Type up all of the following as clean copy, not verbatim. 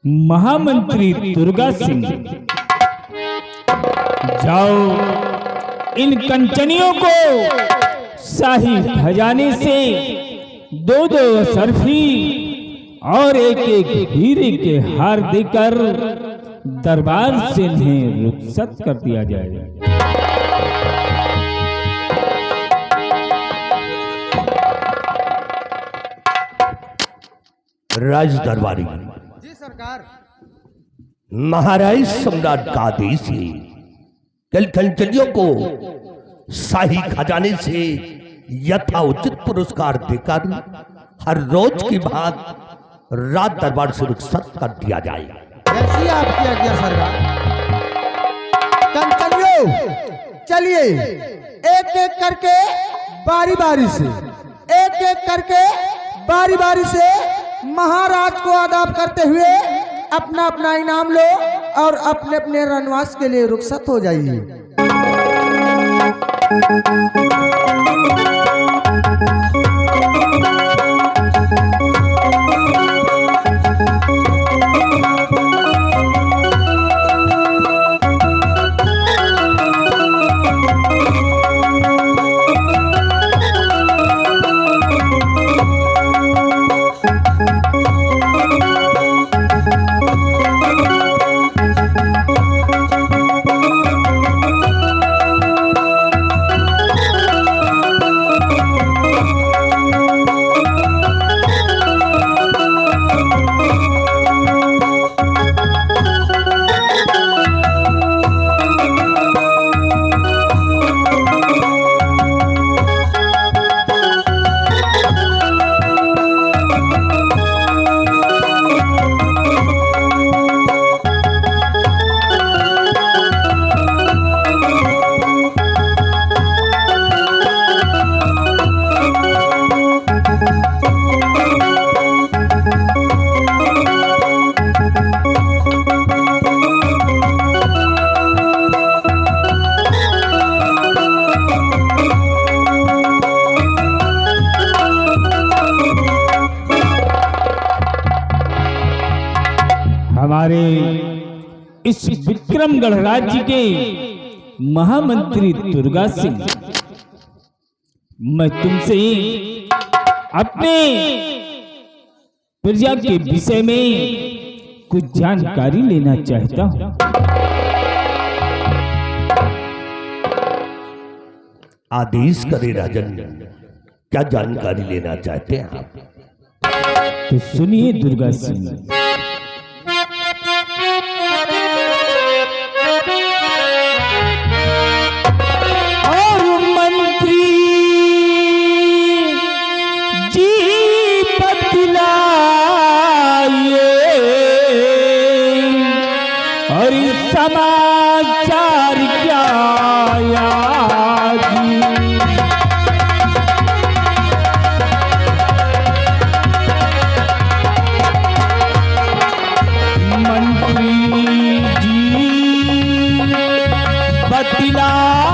महामंत्री दुर्गा सिंह, जाओ इन कंचनियों को शाही खजाने से दो दो सरफी और एक एक हीरे के हार देकर दरबार से इन्हें रुखसत कर दिया जाए। राज दरबारी जी सरकार। महाराज सम्राट का आदेश है, कल कंचनियों को शाही खजाने से यथाउचित पुरस्कार देकर हर रोज की भांति राज दरबार से रुखसत कर दिया जाए। जैसी आपकी आज्ञा सरकार। कंचनियों चलिए, एक एक करके बारी बारी से, एक एक करके बारी बारी से महाराज को आदाब करते हुए अपना अपना इनाम लो और अपने अपने रनवास के लिए रुखसत हो जाइए। हमारे इस विक्रमगढ़ राज्य के महामंत्री दुर्गा सिंह, मैं तुमसे अपने प्रजा के विषय में कुछ जानकारी लेना चाहता हूं। आदेश करे राजन, क्या जानकारी लेना चाहते हैं आप? तो सुनिए दुर्गा सिंह। और समाचार क्या मंत्री जी बतलाइए,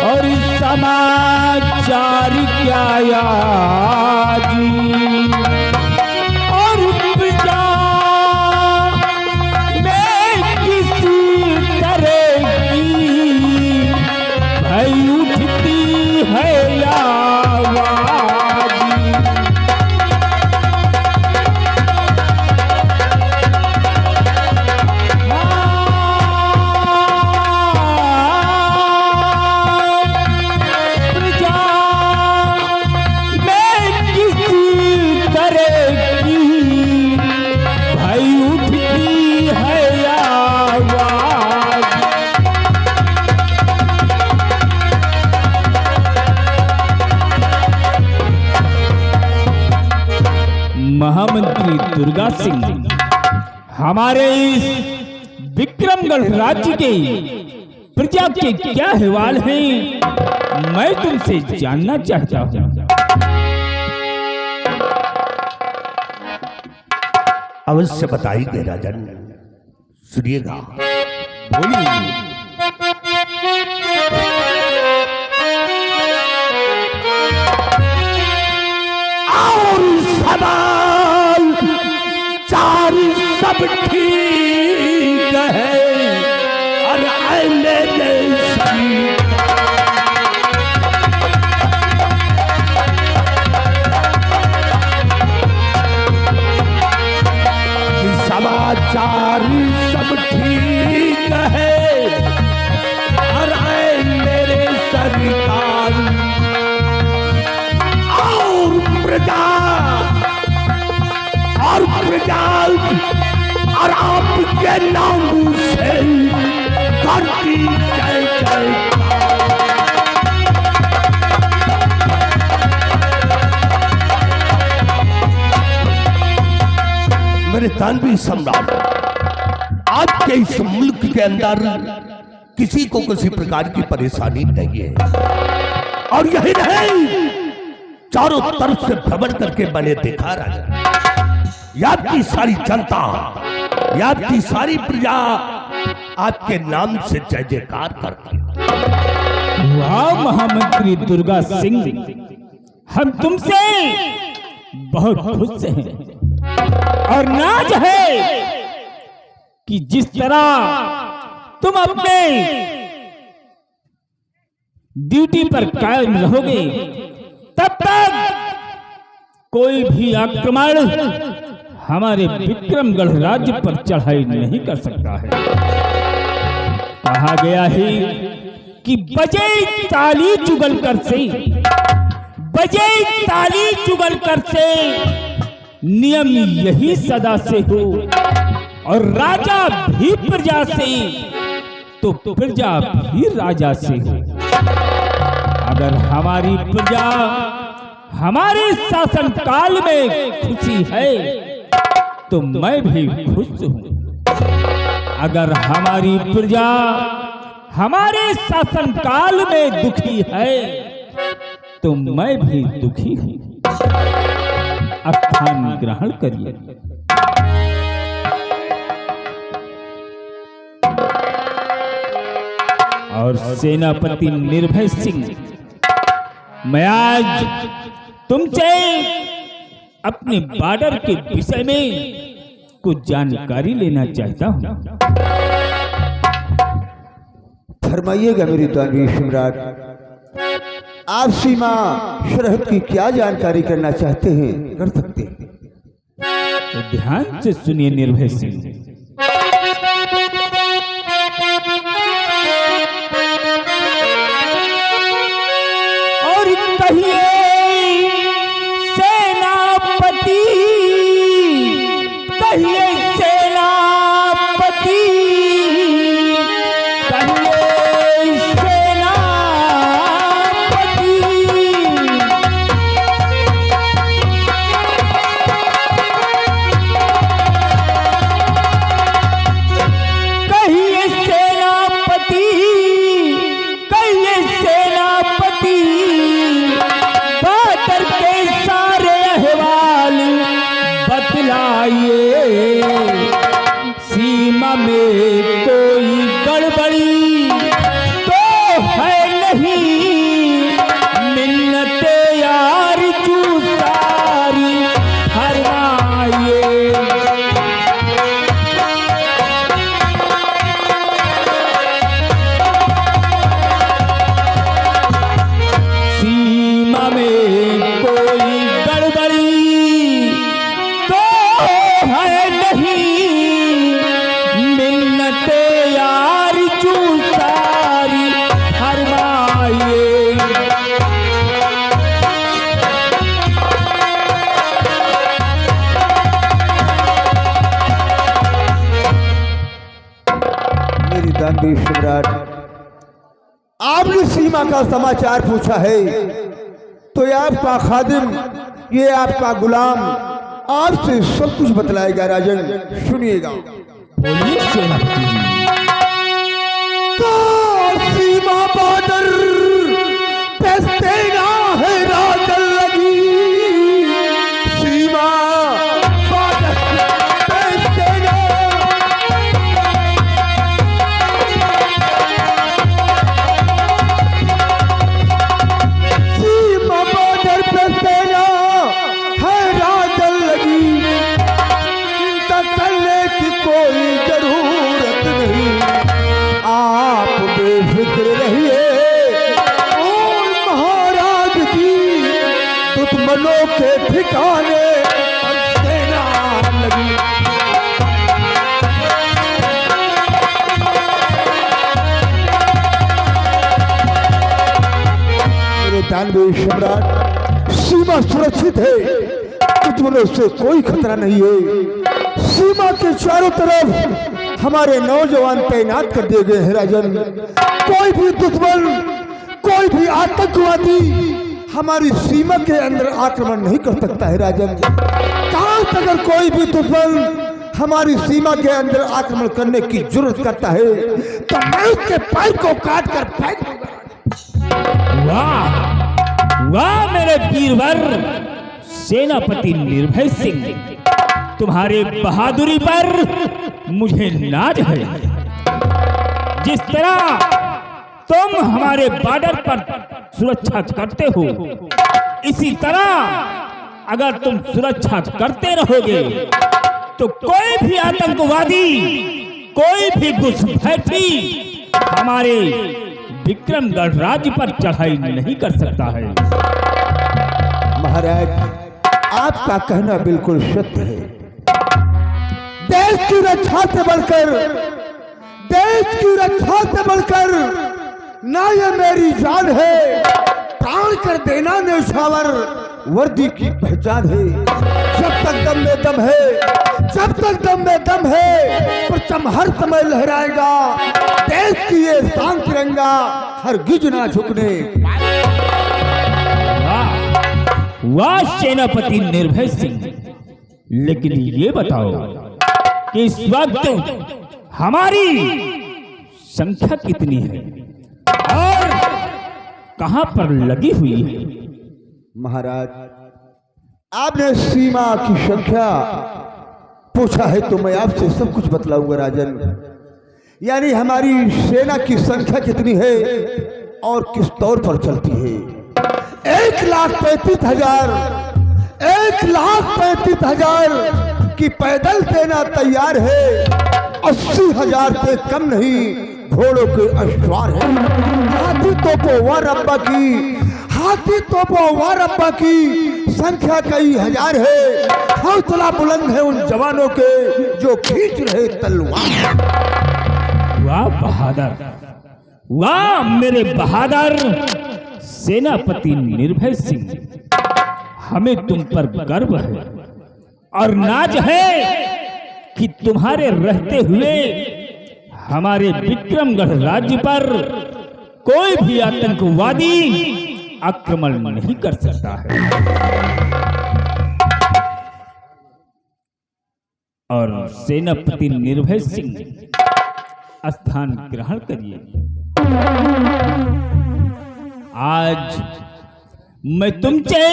और समाचार क्या और प्रजा में किसी तरह की भय उठती है आवाज। प्रजा में किसी तरह की भय उठती है आवाज। महामंत्री दुर्गा सिंह, हमारे इस विक्रमगढ़ राज्य के प्रजा के क्या अहवाल हैं, मैं तुमसे जानना चाहता हूँ। अवश्य बताइए राजन, सुनिएगा। बोलिए। सवाल चार सब ठीक है और मेरे समाचार सब ठीक है और मेरे सरकार और प्रजा और आपके नाम से करती जय जय। मेरे तानवी सम्राट, आपके इस मुल्क के अंदर किसी को किसी प्रकार की परेशानी नहीं है और यही नहीं, चारों तरफ से भ्रमण करके मैंने देखा राजा, आपकी सारी जनता, आपकी सारी प्रजा आपके नाम से जय जयकार करती है। वाह महामंत्री दुर्गा सिंह, हम तुमसे बहुत खुश हैं और नाज है कि जिस तरह तुम अपने ड्यूटी पर कायम रहोगे तब तक कोई भी आक्रमण हमारे विक्रमगढ़ राज्य पर चढ़ाई नहीं कर सकता है। कहा गया है कि बजे ताली चुगलकर से, बजे ताली चुगलकर से नियम यही सदा से हो और राजा भी प्रजा से तो प्रजा भी राजा से हो। अगर हमारी प्रजा हमारे शासन काल में खुशी है तो मैं भी खुश हूं। अगर हमारी प्रजा हमारे शासन काल में दुखी है तो मैं भी दुखी हूं। स्थान ग्रहण करिए। और सेनापति निर्भय सिंह, मैं आज तुमसे अपने बॉर्डर के विषय में कुछ जानकारी लेना चाहता हूं। फरमाइएगा मेरी दानवीर सम्राट, आप सीमा सरहद की क्या जानकारी करना चाहते हैं, कर सकते हैं। तो ध्यान से सुनिए निर्भय सिंह। और कहिए सेनापति, कहिए सेनापति, कहिए सेनापति। कहिए सेनापति, कहिए सेनापति, बातर के सारे अहवाल बतलाइए। सीमा में कोई गड़बड़ी तो है नहीं, मिन्नते यार जू सारी फरमाइए। सीमा में कोई गड़बड़ी तो है नहीं, मिन्नते यार जू सारी फरमाइए। मेरी दानवीर सम्राट, आपने सीमा का समाचार पूछा है तो ये आपका खादिम, ये आपका गुलाम आपसे सब कुछ बतलाएगा। राजन सुनिएगा। बोलिए सेनापति जी। तो सीमा बॉर्डर पे सेना है राजन लगी, सीमा बॉर्डर पे सेना, सीमा बॉर्डर पे सेना है राजन दानवीर सम्राट, सीमा सुरक्षित है, दुश्मनों से कोई खतरा नहीं है। सीमा के चारों तरफ हमारे नौजवान तैनात कर दिए गए हैं राजन। कोई भी दुश्मन, कोई भी आतंकवादी हमारी सीमा के अंदर आक्रमण नहीं कर सकता है राजन। कहां तक अगर कोई भी दुश्मन हमारी सीमा के अंदर आक्रमण करने की जरूरत करता है तो मैं उसके पैर को काट कर फेंक दूंगा। वाह वाह मेरे वीरवर सेनापति निर्भय सिंह, तुम्हारे बहादुरी पर मुझे नाज है। जिस तरह तुम हमारे बॉर्डर पर सुरक्षा करते हो, इसी तरह अगर तुम सुरक्षा करते रहोगे तो कोई भी आतंकवादी, कोई भी घुसपैठी हमारे विक्रमगढ़ राज्य पर चढ़ाई नहीं कर सकता है। महाराज, आपका कहना बिल्कुल सत्य है। देश की रक्षा से बढ़कर, देश की रक्षा से बढ़कर ना ये मेरी जान है, प्राण कर देना न्यौछावर वर्दी की पहचान है। जब तक दम में दम है, जब तक दम में दम है, परचम हर समय लहराएगा। देश की ये शान तिरंगा हरगिज ना झुकने। वाह सेनापति निर्भय सिंह, लेकिन ये बताओ कि इस वक्त हमारी संख्या कितनी है और कहां पर लगी हुई है? महाराज, आपने सीमा की संख्या पूछा है तो मैं आपसे सब कुछ बतलाऊंगा राजन। यानी हमारी सेना की संख्या कितनी है और किस तौर पर चलती है। 1,35,000, 1,35,000 की पैदल सेना तैयार है। 80,000 से कम नहीं घोड़ों के अश्वार है। हाथी तोपों व रब्बा की, हाथी तोपों व रब्बा की संख्या कई हजार है। हौसला बुलंद है उन जवानों के जो खींच रहे तलवार। वाह बहादुर, वाह मेरे बहादुर सेनापति निर्भय सिंह, हमें तुम पर गर्व है और नाज है कि तुम्हारे रहते हुए हमारे विक्रमगढ़ राज्य पर कोई भी आतंकवादी आक्रमण नहीं कर सकता है। और सेनापति निर्भय सिंह, स्थान ग्रहण करिए। आज मैं तुमसे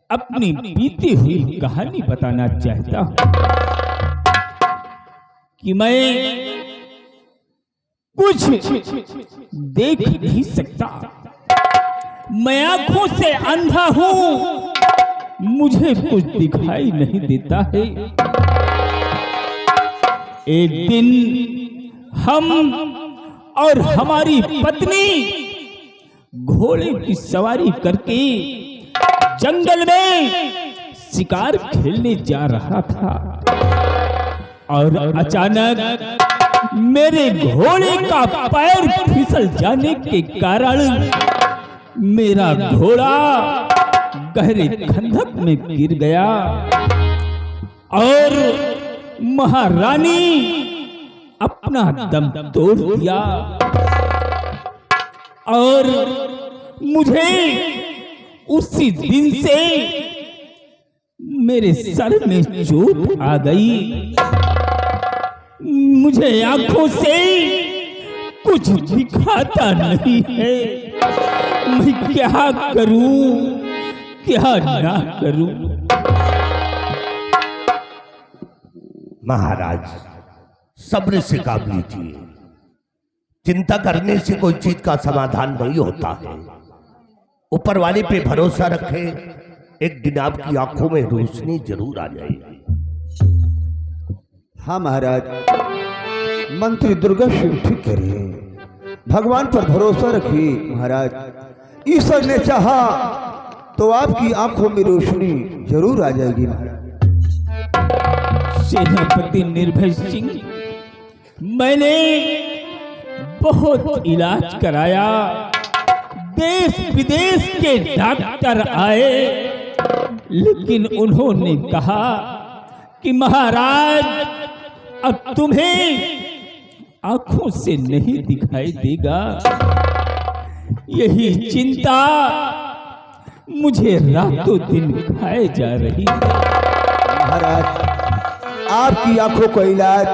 अपनी बीती हुई कहानी बताना चाहता हूं कि मैं कुछ देख नहीं सकता, मैं आंखों से अंधा हूं, मुझे कुछ दिखाई नहीं देता है। एक दिन हम और हमारी पत्नी घोड़े की सवारी करके जंगल में शिकार खेलने जा रहा था और अचानक मेरे घोड़े का पैर फिसल जाने के कारण मेरा घोड़ा गहरे खंडक में गिर गया और महारानी अपना दम तोड़ दिया और मुझे उसी दिन से मेरे सर में चोट आ गई। मुझे आंखों से कुछ दिखाता नहीं है। मैं क्या करूं, क्या ना करूं? महाराज, सब्र से काम लीजिए। चिंता करने से कोई चीज का समाधान नहीं होता है। ऊपर वाले पे भरोसा रखें, एक दिन आपकी आंखों में रोशनी जरूर आ जाएगी। हाँ महाराज, मंत्री दुर्गा सिंह ठीक कह रहे हैं। भगवान पर भरोसा रखिए महाराज। ईश्वर ने चाहा तो आपकी आंखों में रोशनी जरूर आ जाएगी महाराज। सेनापति निर्भय सिंह, मैंने बहुत इलाज कराया, देश विदेश के डॉक्टर आए, लेकिन उन्होंने कहा कि महाराज अब तुम्हें आंखों से नहीं दिखाई देगा। यही चिंता मुझे रातों दिन खाए जा रही है। महाराज, आपकी आंखों का इलाज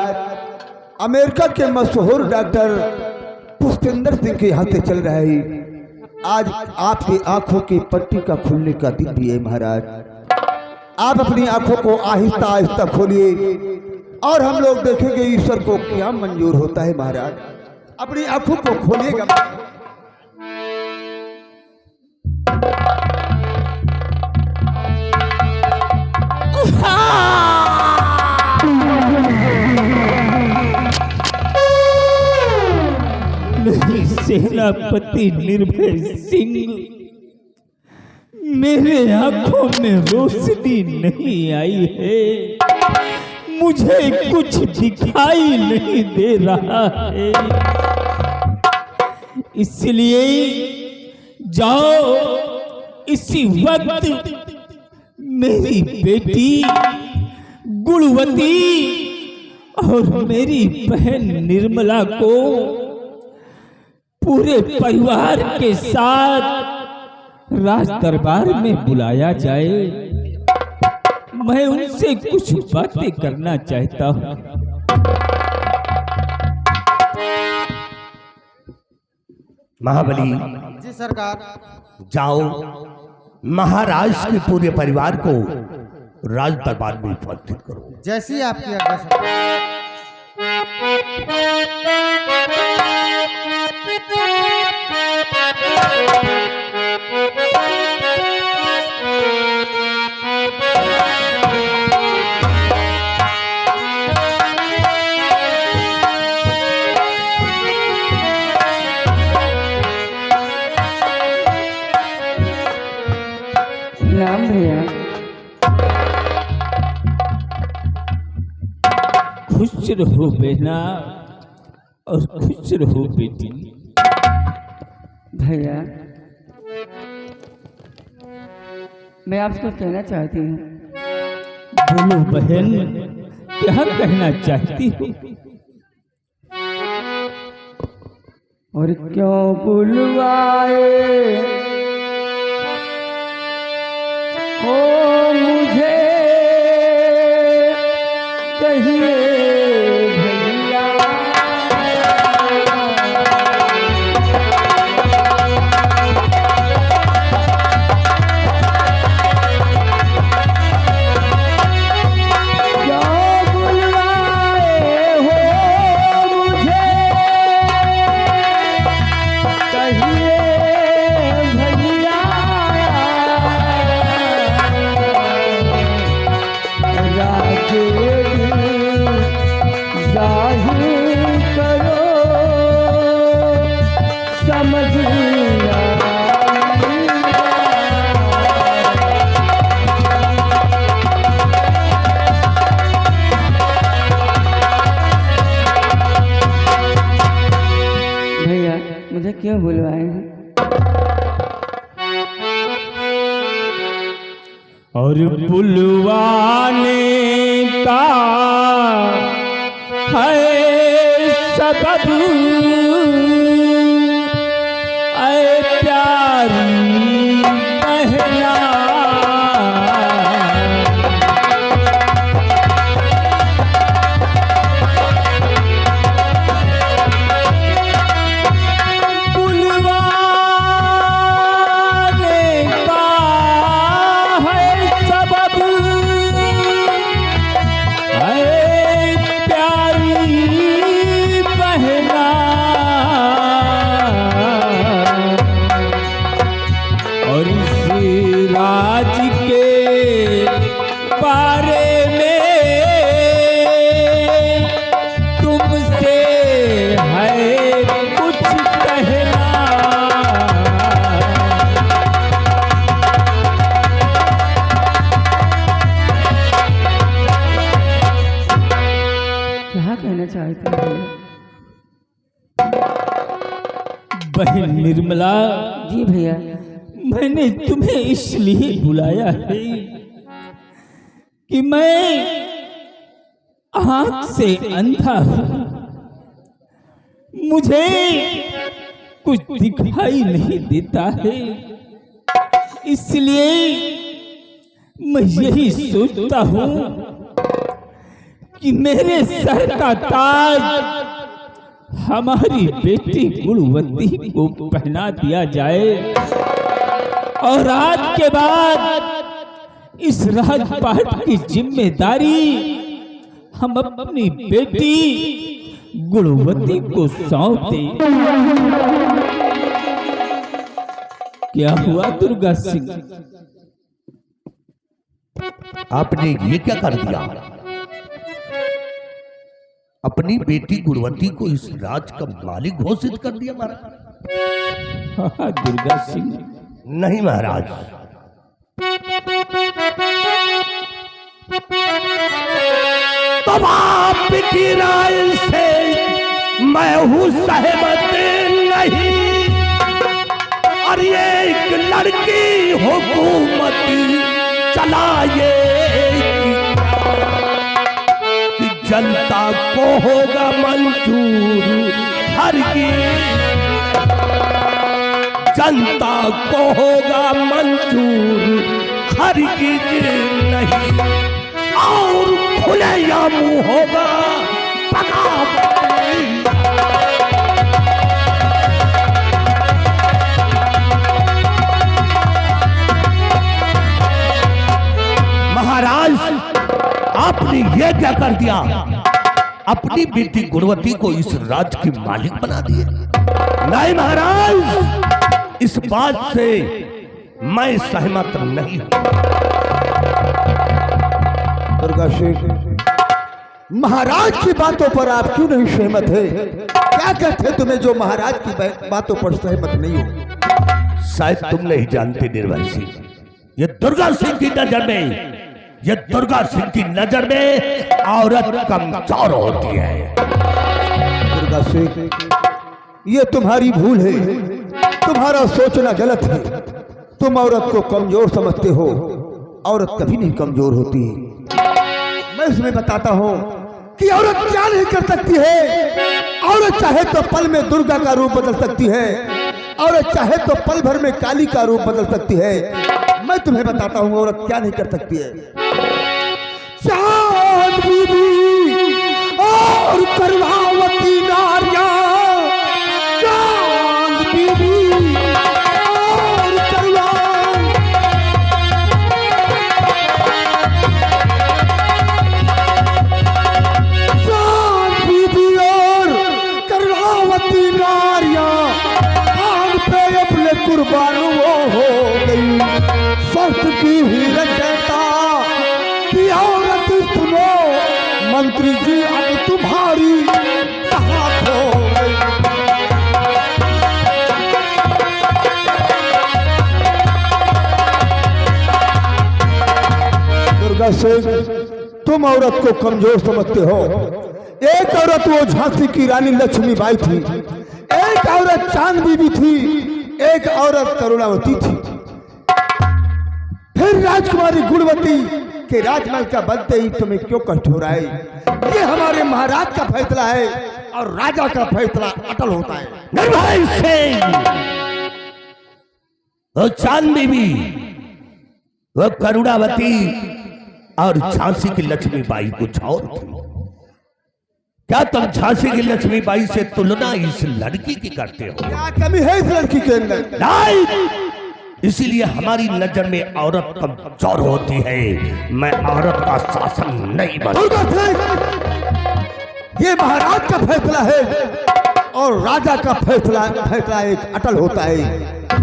अमेरिका के मशहूर डॉक्टर पुष्पेंद्र सिंह के यहाँ से चल रहा है। आज आपकी आंखों की पट्टी का खुलने का दिन भी है। महाराज, आप अपनी आंखों को आहिस्ता आहिस्ता खोलिए और हम लोग देखेंगे ईश्वर को क्या मंजूर होता है। महाराज, अपनी आंखों को खोलिएगा। सेनापति निर्भय सिंह, मेरे आंखों में रोशनी नहीं आई है, मुझे कुछ दिखाई नहीं दे रहा है। इसलिए जाओ इसी वक्त मेरी बेटी गुणवती और मेरी बहन निर्मला को पूरे परिवार के साथ राज दरबार में बुलाया जाए। मैं उनसे कुछ बातें करना चाहता हूँ। महाबली जी सरकार। जाओ महाराज के पूरे परिवार को राज दरबार में उपस्थित करो। जैसी आपकी आज्ञा सरकार। राम भैया, खुश रहो बहना और खुश रहो बेटी। भैया मैं आपसे कुछ कहना चाहती हूँ। बोलो बहन, क्या कहना चाहती हो? और क्यों बुलवाए हो मुझे, कहिए भैया। क्यों बुलवाए हो मुझे, कहिए भैया। जाहिर करो समझिया। भैया मुझे क्यों बुलवाए हैं? और बुलवाने का है सबब ऐ प्यारी बहना। है निर्मला, जी भैया। मैंने तुम्हें इसलिए बुलाया है कि मैं आंख से अंधा हूं, मुझे कुछ दिखाई नहीं देता है, इसलिए मैं यही सोचता हूं कि मेरे सर का ताज हमारी बेटी गुणवती को पहना दिया जाए और आज के बाद इस राजपाट की जिम्मेदारी हम अपनी बेटी गुणवती को सौंप दें। क्या हुआ दुर्गा सिंह? आपने ये क्या कर दिया? अपनी बेटी गुणवती को इस राज का मालिक घोषित कर दिया महाराज। हाँ दुर्गा सिंह, नहीं महाराज, तब आपकी राय से मैं हूं सहमत नहीं, और ये एक लड़की हुकूमत चलाएगी कि जनता को होगा मंजूर, हरगिज़ जनता को होगा मंजूर हरगिज़ नहीं, और खुलेआम होगा बगावत। महाराज, आपने ये क्या कर दिया? अपनी बेटी गुणवती को इस राज की मालिक बना दिए। नहीं महाराज, इस बात से मैं सहमत नहीं हूं। दुर्गा सिंह, महाराज की बातों पर आप क्यों नहीं सहमत है? क्या कहते तुम्हें जो महाराज की बातों पर सहमत नहीं हो? शायद तुम नहीं जानते निर्भय सिंह, ये दुर्गा सिंह की नजर में, ये दुर्गा सिंह की नजर में औरत कमजोर होती है। दुर्गा सिंह, ये तुम्हारी भूल है, तुम्हारा सोचना गलत है। तुम औरत को कमजोर समझते हो, औरत कभी नहीं कमजोर होती। मैं इसमें बताता हूं कि औरत क्या नहीं कर सकती है। औरत चाहे तो पल में दुर्गा का रूप बदल सकती है, औरत चाहे तो पल भर में काली का रूप बदल सकती है। मैं तुम्हें बताता हूं औरत क्या नहीं कर सकती है। चांद बीबी और करवावती नारियां, चांद बीबी और करवावती नारियां आग पे अपने कुर्बान वो हो गई। स्वर्ग की ही रचयिता की औरत सुनो, मंत्री जी अब तुम्हारी कहाँ खो गई। दुर्गा सिंह, तुम औरत को कमजोर समझते हो। एक औरत वो झांसी की रानी लक्ष्मीबाई थी, एक औरत चांद बीबी थी, एक औरत करुणावती थी। फिर राजकुमारी गुणवती के राजमहल का बनते ही तुम्हें क्यों कष्ट हो रहा है? ये हमारे महाराज का फैसला है और राजा का फैसला अटल होता है। निर्भय सिंह, वो चांद बीबी, वो करुणावती और झांसी की लक्ष्मीबाई कुछ और थी। क्या तुम झांसी की लक्ष्मीबाई से तुलना इस लड़की की करते हो? क्या कमी है इस लड़की के अंदर? नहीं, इसीलिए हमारी नजर में औरत कमजोर होती है। मैं औरत का शासन नहीं दुर्गा सिंह, ये महाराज का फैसला है और राजा का फैसला एक अटल होता है।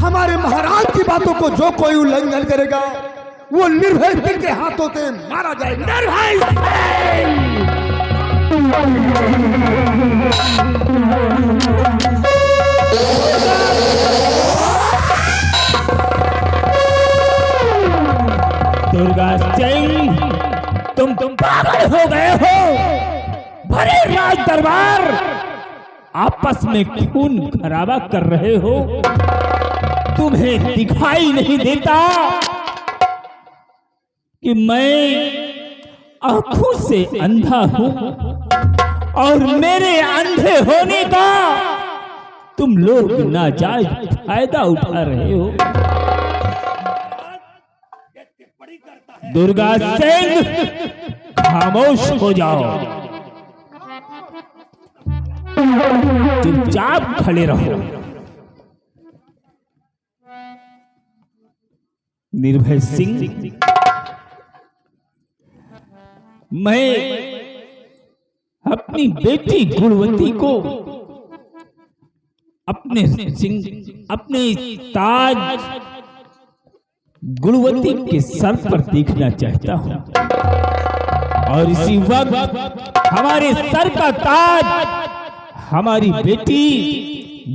हमारे महाराज की बातों को जो कोई उल्लंघन करेगा वो निर्भय सिंह के हाथों से मारा जाएगा। निर्भय सिंह, दुर्गा सिंह, तुम पागल हो गए हो। भरे राज दरबार आपस में खून खराबा कर रहे हो? तुम्हें दिखाई नहीं देता कि मैं आंखों से अंधा हूं और मेरे अंधे होने का तुम लोग नाजायज फायदा उठा रहे हो? दुर्गा सिंह, खामोश हो जाओ, चुपचाप खड़े रहो। निर्भय सिंह, मैं अपनी बेटी गुणवती को अपने ताज गुणवती के सर पर देखना चाहता हूं और इसी वक्त हमारे सर का ताज हमारी बेटी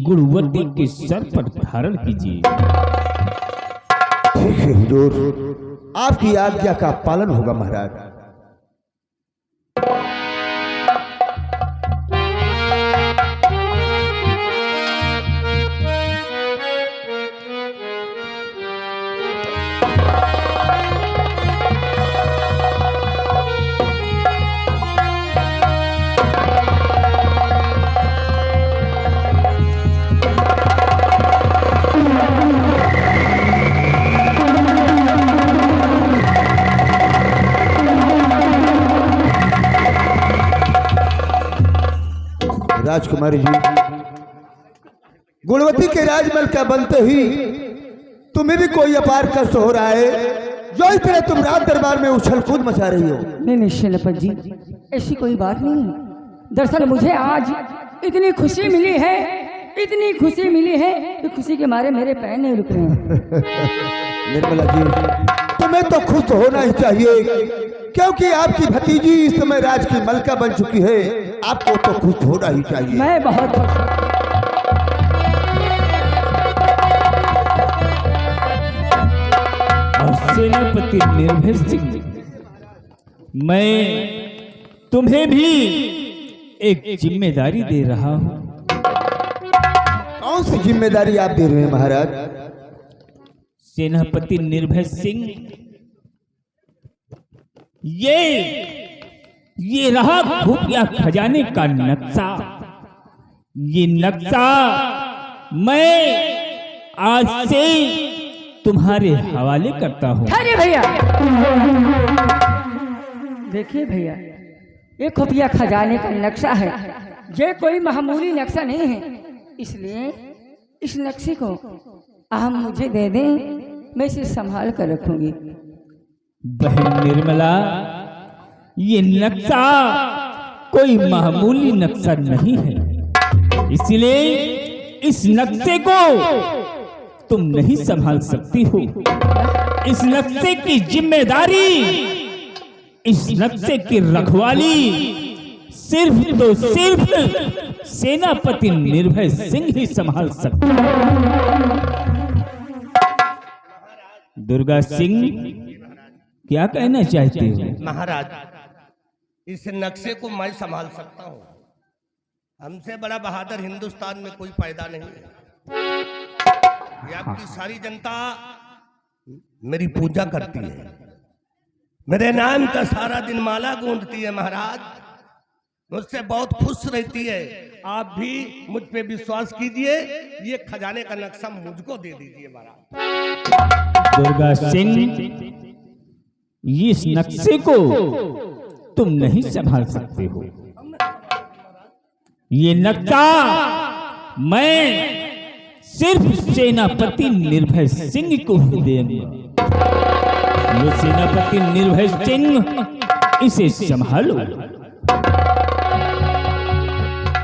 गुणवती के सर पर धारण कीजिए। ठीक है हुजूर, आपकी आज्ञा का पालन होगा महाराज। राजकुमारी जी, गुणवती के राजमहल का बनते ही तुम्हें भी कोई अपार कष्ट हो रहा है, जो इस तरह तुम रात दरबार में उछल कूद मचा रही हो। नहीं सेनापति जी, ऐसी कोई बात नहीं है। दरअसल मुझे आज इतनी खुशी मिली है, इतनी खुशी मिली है कि खुशी के मारे मेरे पैर नहीं रुक रहे हैं। निर्मला जी, तुम्हें तो खुश होना ही चाहिए, क्योंकि आपकी भतीजी इस समय राज की मलका बन चुकी है। आपको तो खुश होना ही चाहिए। मैं बहुत खुश हूं। और सेनापति निर्भय सिंह, मैं तुम्हें भी एक जिम्मेदारी दे रहा हूं। कौन सी जिम्मेदारी आप दे रहे हैं महाराज? सेनापति निर्भय सिंह, ये रहा खुफिया खजाने का नक्शा। ये नक्शा मैं आज से तुम्हारे हवाले करता हूँ। अरे भैया, देखिए भैया, ये खुफिया खजाने का नक्शा है, ये कोई मामूली नक्शा नहीं है। इसलिए इस नक्शे को आप मुझे दे दें, मैं इसे संभाल कर रखूंगी। बहन निर्मला, ये नक्शा कोई मामूली नक्शा नहीं है, इसलिए इस नक्शे को तुम नहीं संभाल सकती हो। इस नक्शे की जिम्मेदारी, इस नक्शे की रखवाली सिर्फ तो सिर्फ सेनापति निर्भय सिंह ही संभाल सकता है। दुर्गा सिंह, क्या कहना चाहते हो? महाराज, इस नक्शे को मैं संभाल सकता हूँ। हमसे बड़ा बहादुर हिंदुस्तान में कोई पैदा नहीं है। ये आपकी सारी जनता मेरी पूजा करती है, मेरे नाम का सारा दिन माला गूंजती है। महाराज, मुझसे बहुत खुश रहती है। आप भी मुझ पे विश्वास कीजिए, ये खजाने का नक्शा मुझको दे दीजिए महाराज। दुर्गा सिंह, इस नक्शे को तुम नहीं संभाल सकते हो। ये नक्शा मैं सिर्फ सेनापति निर्भय सिंह को ही देंगे। ये सेनापति निर्भय सिंह इसे संभालो।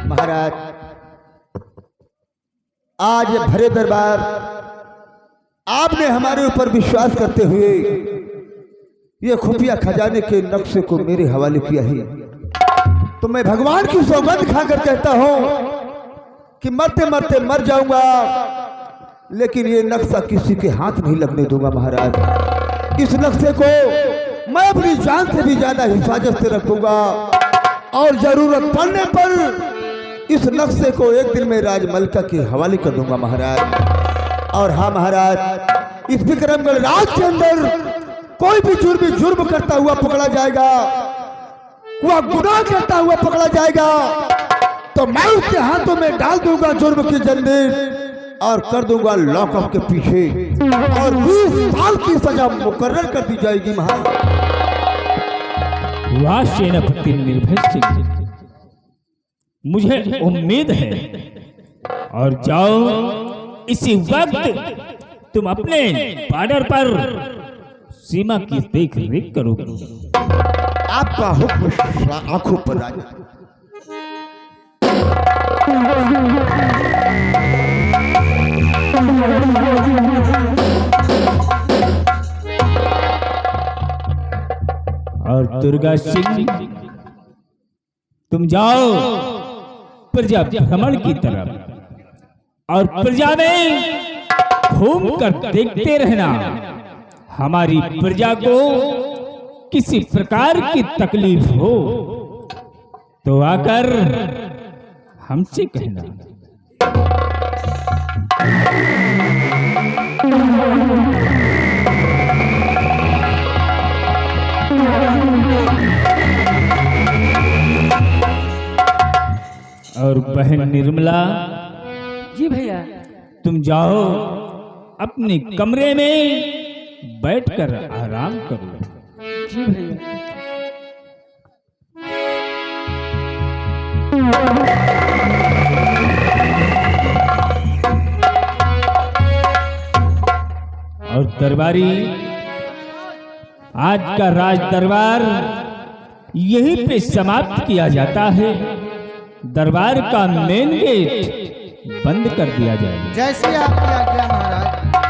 महाराज, आज ये भरे दरबार आपने हमारे ऊपर विश्वास करते हुए ये खुफिया खजाने के नक्शे को मेरे हवाले किया है, तो मैं भगवान की सौगंध खाकर कहता हूं कि मरते मरते मर जाऊंगा, लेकिन ये नक्शा किसी के हाथ नहीं लगने दूंगा। महाराज, इस नक्शे को मैं अपनी जान से भी ज्यादा हिफाजत से रखूंगा और जरूरत पड़ने पर इस नक्शे को एक दिन में राजमलका के हवाले कर दूंगा महाराज। और हाँ महाराज, इस विक्रमगढ़ राज के अंदर कोई भी जुर्म करता हुआ पकड़ा जाएगा, वह गुनाह करता हुआ पकड़ा जाएगा, तो मैं उसके हाथों में डाल दूंगा जुर्म की जंजीर और कर दूंगा लॉकअप के पीछे, और 20 साल की सजा मुकर्रर कर दी जाएगी महाराज। वाह सेनापति निर्भय सिंह, मुझे उम्मीद है। और जाओ, इसी वक्त तुम अपने बॉर्डर पर सीमा की देख रेख करोगे। आपका हुक्म आंखों पर राजा। और दुर्गा सिंह, तुम जाओ प्रजा भ्रमण की तरफ और प्रजा में घूम कर देखते रहना। हमारी प्रजा को किसी प्रकार की तकलीफ हो तो आकर हमसे कहना। और बहन निर्मला, जी भैया। तुम जाओ अपने कमरे में बैठकर आराम करो। जी भैया। और दरबारी, आज का राज दरबार यहीं पे समाप्त किया जाता है। दरबार का मेन गेट बंद कर दिया जाएगा। जैसे आपकी आज्ञा महाराज।